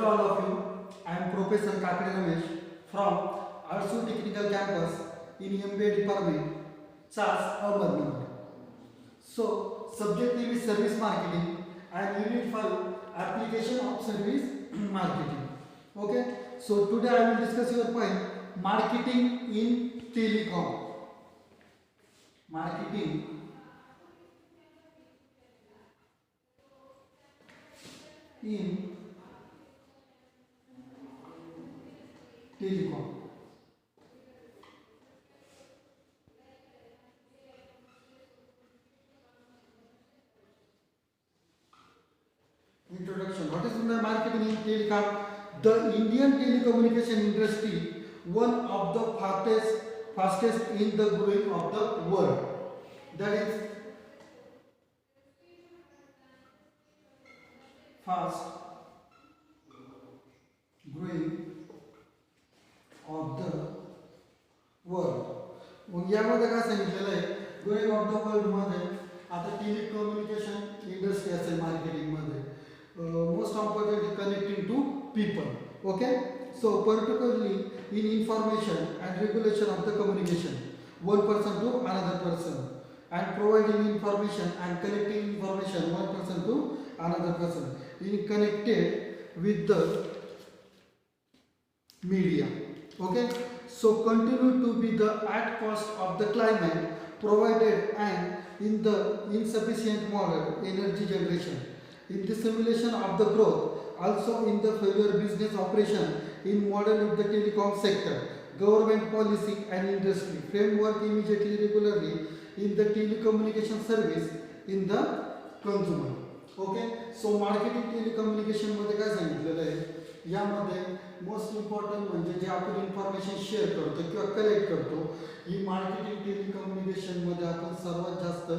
all of you. I am Professor Kakade Ramesh from Arsu Technical Campus in MBA Department, CHAS, Ahmednagar. So, subject name is Service Marketing and Unit 5 Application of Service Marketing. Okay, so today I will discuss your point Marketing in Telecom. Marketing in Telecom. Introduction. What is the marketing in telecom? The Indian telecommunication industry, one of the fastest in the growing of the world. That is fast growing of the world. मग यामध्ये काय सांगितलेलं आहे growing of the world मध्ये आता telecommunication industry असेल marketing मध्ये most important connecting to people. Okay, so particularly in information and regulation of the communication one person to another person and providing information and connecting information one person to another person in connected with the media. Okay, so continue to be the at cost of the climate provided and in the insufficient model energy generation in the simulation of the growth also in the failure business operation in model of the telecom sector government policy and industry framework immediately regularly in the telecommunication service in the consumer. Okay, so marketing telecommunication मध्ये काय सांगितलेलं आहे यामध्ये most important म्हणजे जे आपण information share करतो किंवा collect करतो ही मार्केटिंग टेलिकम्युनिकेशन मध्ये आपण सर्वात जास्त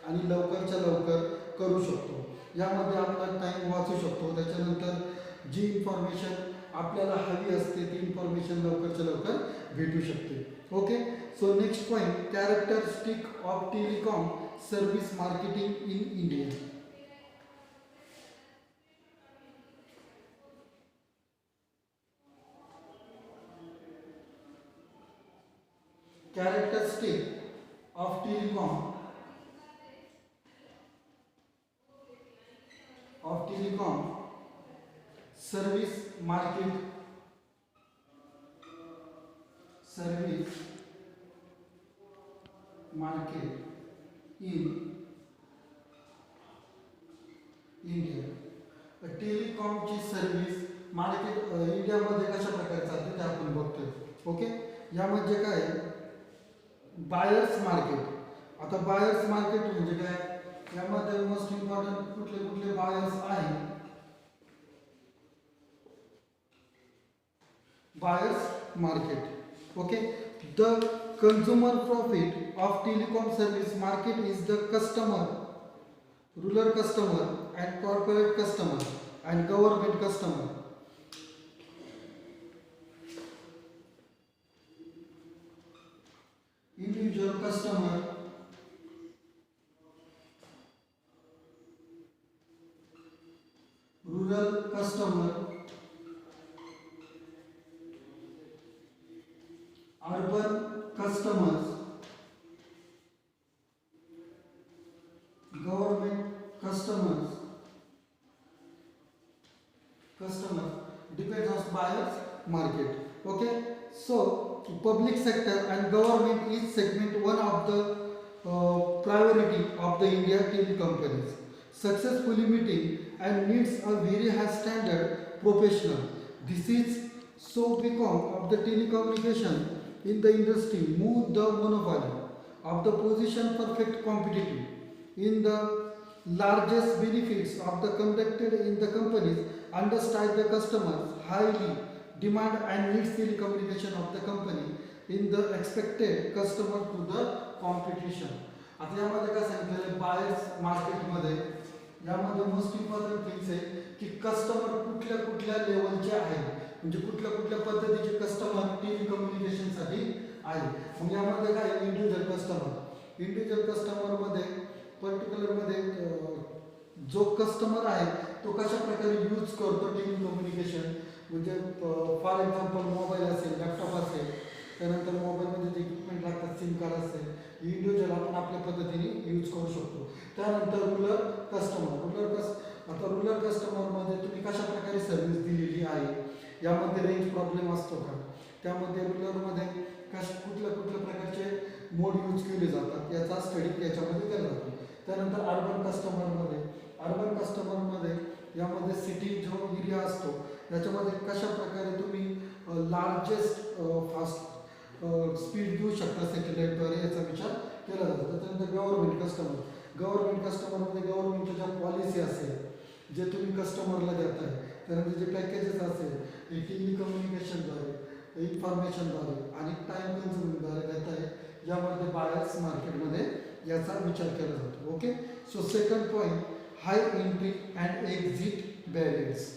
आणि लवकरच्या लवकर करू शकतो. यामध्ये आपला टाइम वाचू शकतो. त्याच्यानंतर जी इन्फॉर्मेशन आपल्याला हवी असते ती इन्फॉर्मेशन लवकरच्या लवकर भेटू शकते. Okay, so next point characteristic of telecom service marketing in India. Characteristic of telecom service market in India. Telecom ची सर्व्हिस मार्केट इंडियामध्ये कशा प्रकारे चालते ते आपण बघतोय. ओके, यामध्ये काय बायर्स मार्केट. आता बायर्स मार्केट म्हणजे काय यामध्ये मोस्ट इम्पॉर्टंट कुठले कुठले बायर्स आहेत. Buyers market. Okay, the consumer profit of telecom service market is the customer rural customer and corporate customer and government customer. Individual customer, rural customer, urban customers, government customers depends on buyers market. Okay, so public sector and government is segment one of the priority of the India telecompanies. Successfully meeting and needs a very high standard professional. This is so become of the telecommunication in the industry move the monopoly of the position perfect competitive in the largest benefits of the conducted in the companies understand the customers highly demand and needs telecommunication of the company in the expected customer to the competition. आता यामध्ये काय सांगितलेलं buyers मार्केटमध्ये यामध्ये most important things आहे की customer कुठल्या कुठल्या लेवलचे आहेत म्हणजे कुठल्या कुठल्या पद्धतीचे कस्टमर टेलिकम्युनिकेशनसाठी आहे. मग यामध्ये काय इंडिव्हिज्युअल कस्टमर मध्ये पर्टिक्युलर मध्ये जो कस्टमर आहे तो कशा प्रकारे यूज करतो टेलिकम्युनिकेशन. म्हणजे फॉर एक्झाम्पल मोबाईल असेल, लॅपटॉप असेल, त्यानंतर मोबाईलमध्ये जे इक्विपमेंट लागतात, सिम कार्ड असेल, इंडिव्हिज्युअल आपण आपल्या पद्धतीने यूज करू शकतो. त्यानंतर रुरल कस्टमरमध्ये तुम्ही कशा प्रकारे सर्व्हिस दिलेली आहे, यामध्ये रेंज प्रॉब्लेम असतो का, त्यामध्ये रुरलमध्ये कुठल्या कुठल्या प्रकारचे मोड यूज केले जातात याचा स्टडी याच्यामध्ये केला जातो. त्यानंतर अर्बन कस्टमरमध्ये यामध्ये सिटी जो एरिया असतो याच्यामध्ये कशा प्रकारे तुम्ही लार्जेस्ट फास्ट स्पीड देऊ शकता सॅटेलाईटद्वारे याचा विचार केला जातो. त्याच्यानंतर गव्हर्नमेंट कस्टमरमध्ये गव्हर्नमेंटच्या ज्या पॉलिसी असेल, जे तुम्ही कस्टमरला देत आहे, त्यानंतर जे पॅकेजेस असेल, हे टेलिकम्युनिकेशनद्वारे, इन्फॉर्मेशनद्वारे आणि टाईम कन्झ्युमिंगद्वारे देत आहे, यामध्ये बायर्स मार्केटमध्ये याचा विचार केला जातो. Okay. So second point, hi entry and exit barriers.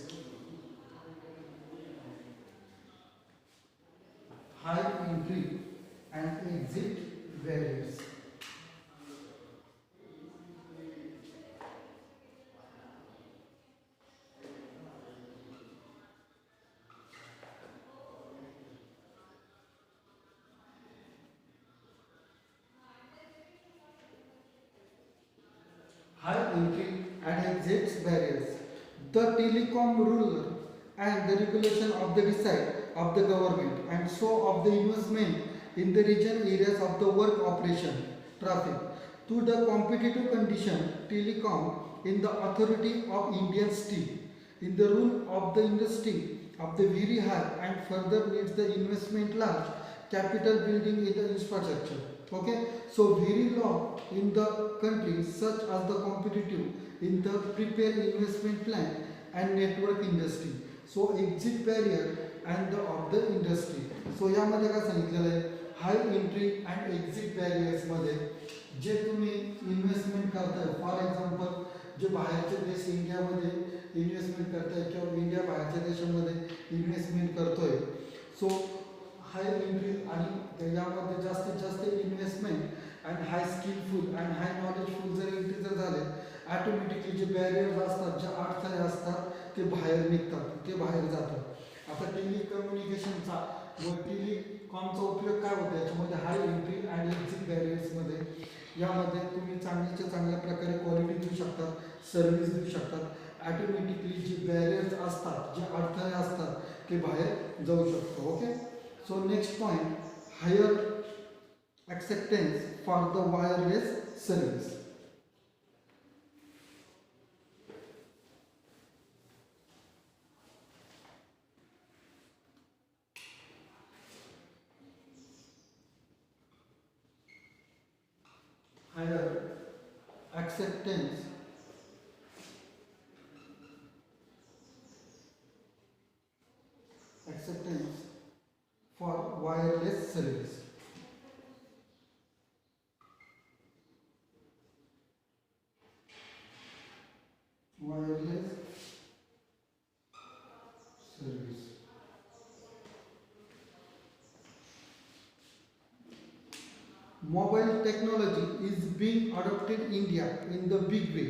High entry and exit barriers. High entry and exit barriers. The telecom rule and the regulation of the decide of the government and so of the investment in the region areas of the work operation traffic to the competitive condition telecom in the authority of Indian state in the rule of the industry of the very high and further needs the investment large capital building in the infrastructure. Okay, so very low in the country such as the competitive in the prepare investment plan and network industry. So exit barrier and the of the industry. So यामध्ये काय सांगितलेलं आहे, high entry and exit बॅरियर्समध्ये जे तुम्ही investment करताय, for example जे बाहेरचे देश इंडियामध्ये इन्व्हेस्टमेंट करताय किंवा इंडिया बाहेरच्या देशामध्ये इन्व्हेस्टमेंट करतोय, सो हाय एंट्री आणि यामध्ये जास्तीत जास्त investment and high skilful and high knowledgeful जर एंट्री जर झाले, ॲटोमॅटिकली जे बॅरियर्स असतात, जे अडथळे असतात ते बाहेर निघतात, ते बाहेर जातात. आता टेलिकम्युनिकेशनचा व टेलिकॉमचा उपयोग काय होतो, याच्यामध्ये हाय एंट्री अँड एक्झिट बॅरियर्समध्ये यामध्ये तुम्ही चांगल्याच्या चांगल्या प्रकारे क्वालिटी देऊ शकतात, सर्व्हिस देऊ शकतात. ॲटोमॅटिकली जे बॅरियर्स असतात, जे अडथळे असतात ते बाहेर जाऊ शकतो. Okay. So next point, higher acceptance for the wireless service. Higher acceptance for wireless service. Wireless service. Mobile technology is being adopted in India in the big way.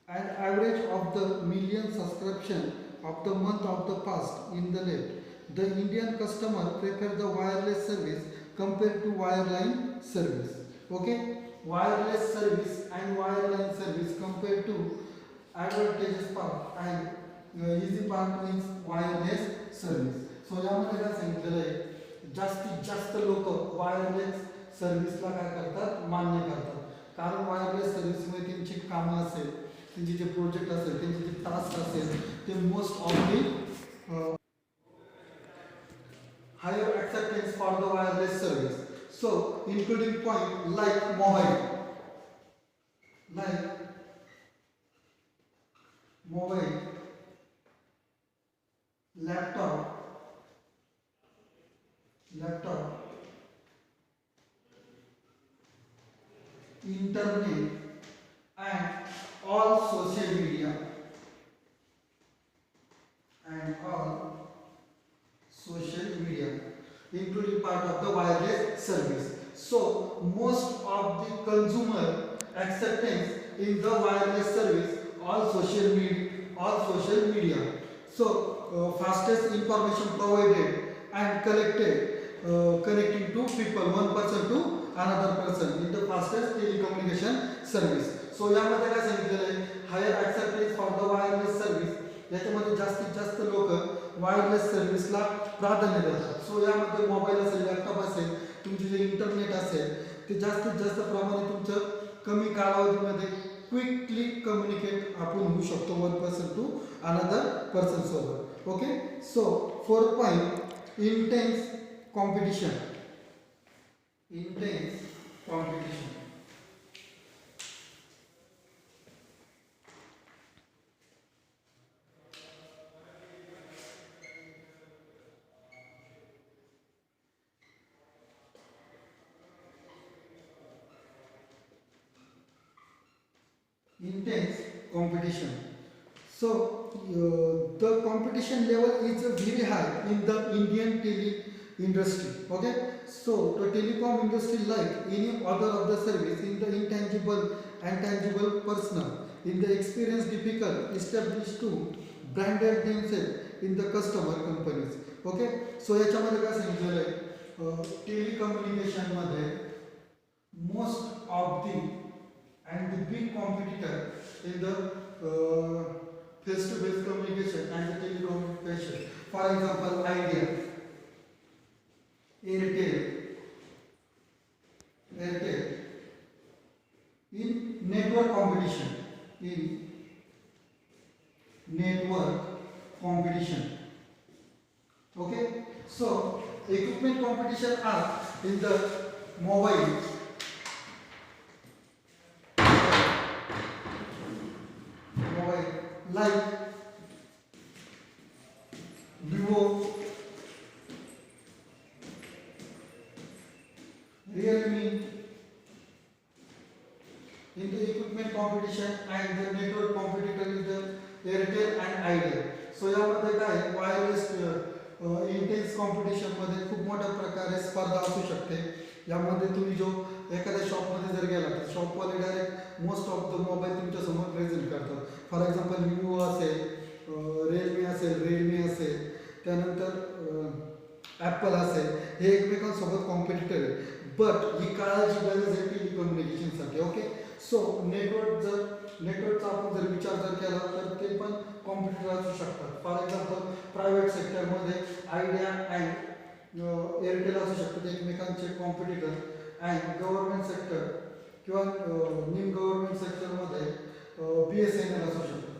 An average of the million subscription of the month of the past in the left. The Indian customer prefer the wireless service compared to wireline service. Okay, wireless service and wireline service compared to advantageous part and easy part is wireless service. So यामध्ये काय सांगितलेलं आहे, जास्तीत जास्त लोक wireless सर्व्हिसला काय करतात, मान्य करतात. कारण वायरलेस सर्व्हिसमुळे त्यांची कामं असेल, त्यांचे जे प्रोजेक्ट असेल, त्यांचे जे टास्क असेल, ते most ऑफली higher acceptance for the wireless service. So including point like mobile, laptop, internet and all social media including part of the wireless service. So most of the consumer acceptance in the wireless service all social all social media. So fastest information provided and collected, connecting two people, one person to another person in the fastest telecommunication service. So यामध्ये काय सांगितलेलं आहे, higher acceptance for the wireless service. याच्यामध्ये जास्तीत जास्त लोक wireless सर्व्हिसला प्राधान्य देतात. सो यामध्ये मोबाईल असेल, लॅपटॉप असेल, तुमचे जे इंटरनेट असेल ते जास्तीत जास्त प्रमाणे तुमचं कमी कालावधीमध्ये क्विकली कम्युनिकेट आपण होऊ शकतो one person to another person सोबत. Okay. So 4 point intense competition. Intense competition. Intense competition. So the competition level is very high in the Indian tele industry. Okay. So the telecom industry, like any other of the service, in the intangible and tangible personal, in the experience difficult established to branded themselves in the customer companies. Okay. So याच्यामध्ये काय सांगितलेलं आहे, telecommunication मध्ये most of the and the big competitor in the face-to-face communication and the telecommunication. For example, Idea, Airtel. In network competition, Okay. So equipment competition are in the mobile. Like Vivo, Realme. In the equipment competition and the network competitor is the Airtel and Idea. So यामध्ये काय wireless intense competition मध्ये खूप मोठ्या प्रकारे स्पर्धा असू शकते. यामध्ये तुम्ही जो एखाद्या शॉपमध्ये जर गेला तर शॉपवाले direct most of the mobile तुमच्या समोर प्रेझेंट करतात. फॉर एक्झाम्पल विवो असेल, रिअलमी असेल, रेडमी असेल, त्यानंतर ॲपल असेल, हे एकमेकांसोबत कॉम्पिटिटर आहे. बट ही काळाची गरज आहे टेलिकम्युनिकेशनसाठी. ओके. सो नेटवर्कचा आपण जर विचार जर केला तर ते पण कॉम्पिटिटर असू शकतात. फॉर एक्झाम्पल प्रायव्हेट सेक्टरमध्ये आयडिया अँड एअरटेल असू शकतात एकमेकांचे कॉम्पिटिटर. अँड गव्हर्नमेंट सेक्टर किंवा न्यू गव्हर्नमेंट सेक्टरमध्ये BSNL असू शकतो.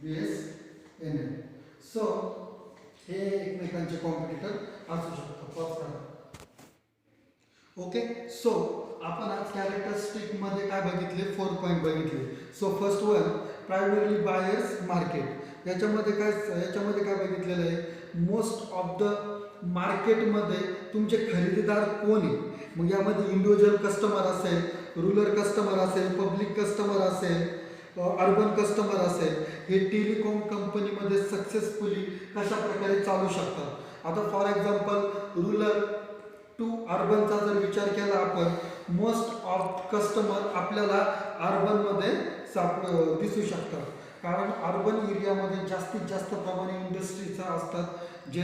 BSNL. सो हे एकमेकांचे कॉम्पिटिटर असू शकतात. ओके. सो आपण आज कॅरेक्टरिस्टिक मध्ये काय बघितले, 4 पॉईंट बघितले. So first one, primary buyers market. याच्यामध्ये काय बघितलेलं आहे, मोस्ट ऑफ द मार्केटमध्ये तुमचे खरेदीदार कोण आहे. मग यामध्ये इंडिव्हिज्युअल कस्टमर असेल, रुरल कस्टमर असेल, पब्लिक कस्टमर असेल, अर्बन कस्टमर असेल, हे टेलिकॉम कंपनीमध्ये सक्सेसफुली कशा प्रकारे चालू शकतात. आता फॉर एक्झाम्पल रुरल टू अर्बनचा जर विचार केला आपण, मोस्ट ऑफ कस्टमर आपल्याला अर्बनमध्ये दिसू शकतात. कारण अर्बन एरियामध्ये जास्तीत जास्त प्रमाणे इंडस्ट्रीचा असतात. जे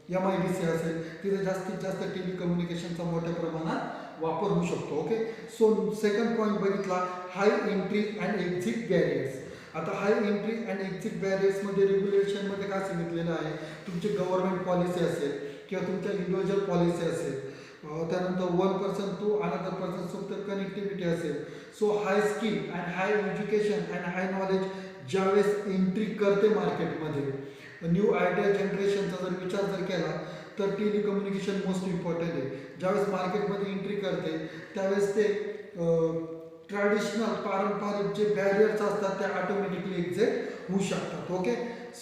MIDC असेल तिथे जास्तीत जास्त टेलिकम्युनिकेशनचा मोठ्या प्रमाणात वापर होऊ शकतो. ओके. सो सेकंड पॉईंट बघितला, हाय एंट्री अँड एक्झिट बॅरियर्स. आता हाय एंट्री अँड एक्झिट बॅरियर्समध्ये रेग्युलेशनमध्ये काय सांगितलेलं आहे, तुमची गव्हर्नमेंट पॉलिसी असेल किंवा तुमच्या इंडिव्हिज्युअल पॉलिसी असेल, त्यानंतर one person to another person सोबत कनेक्टिव्हिटी असेल. So high skill and high education and high knowledge ज्यावेळेस एंट्री करते मार्केटमध्ये, न्यू आयडिया जनरेशनचा जर विचार जर केला तर टेलिकम्युनिकेशन मोस्ट इम्पॉर्टंट आहे. ज्यावेळेस मार्केटमध्ये एंट्री करते त्यावेळेस ते ट्रॅडिशनल पारंपरिक जे बॅरियर्स असतात ते ऑटोमॅटिकली एक्झिट होऊ शकतात. ओके.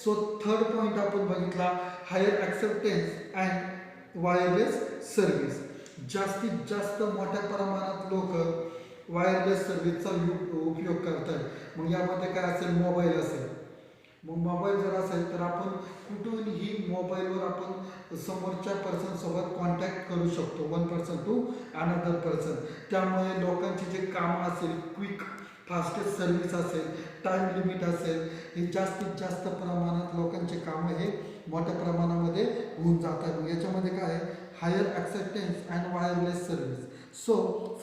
सो थर्ड पॉईंट आपण बघितला, higher acceptance and wireless service. जास्तीत जास्त मोठ्या प्रमाणात लोक वायरलेस सर्व्हिसचा उपयोग करतात. मग यामध्ये काय असेल, मोबाईल असेल. मग मोबाईल जर असेल तर आपण कुठूनही मोबाईलवर आपण समोरच्या पर्सनसोबत कॉन्टॅक्ट करू शकतो, one person to another person. त्यामुळे लोकांची जे कामं असेल क्विक फास्टेस्ट सर्व्हिस असेल, टाईम लिमिट असेल, हे जास्तीत जास्त प्रमाणात लोकांचे कामं हे मोठ्या प्रमाणामध्ये होऊन जातात. याच्यामध्ये काय आहे, higher acceptance and wireless service. So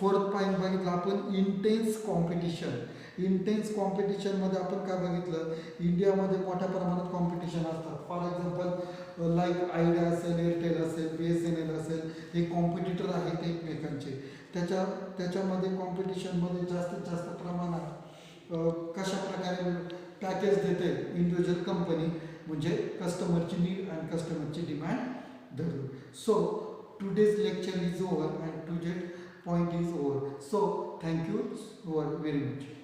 fourth point बघितलं आपण, इंटेन्स कॉम्पिटिशन. इंटेन्स कॉम्पिटिशनमध्ये आपण काय बघितलं, इंडियामध्ये मोठ्या प्रमाणात कॉम्पिटिशन असतात. फॉर एक्झाम्पल लाईक आयडिया असेल, एअरटेल असेल, BSNL असेल, हे कॉम्पिटिटर आहेत एकमेकांचे. त्याच्यामध्ये कॉम्पिटिशनमध्ये जास्तीत जास्त प्रमाणात कशा प्रकारे पॅकेज देते इंडिव्हिज्युअल कंपनी, म्हणजे कस्टमरची नीड आणि कस्टमरची डिमांड धरून. सो today's lecture is over and today's point is over. So thank you very much.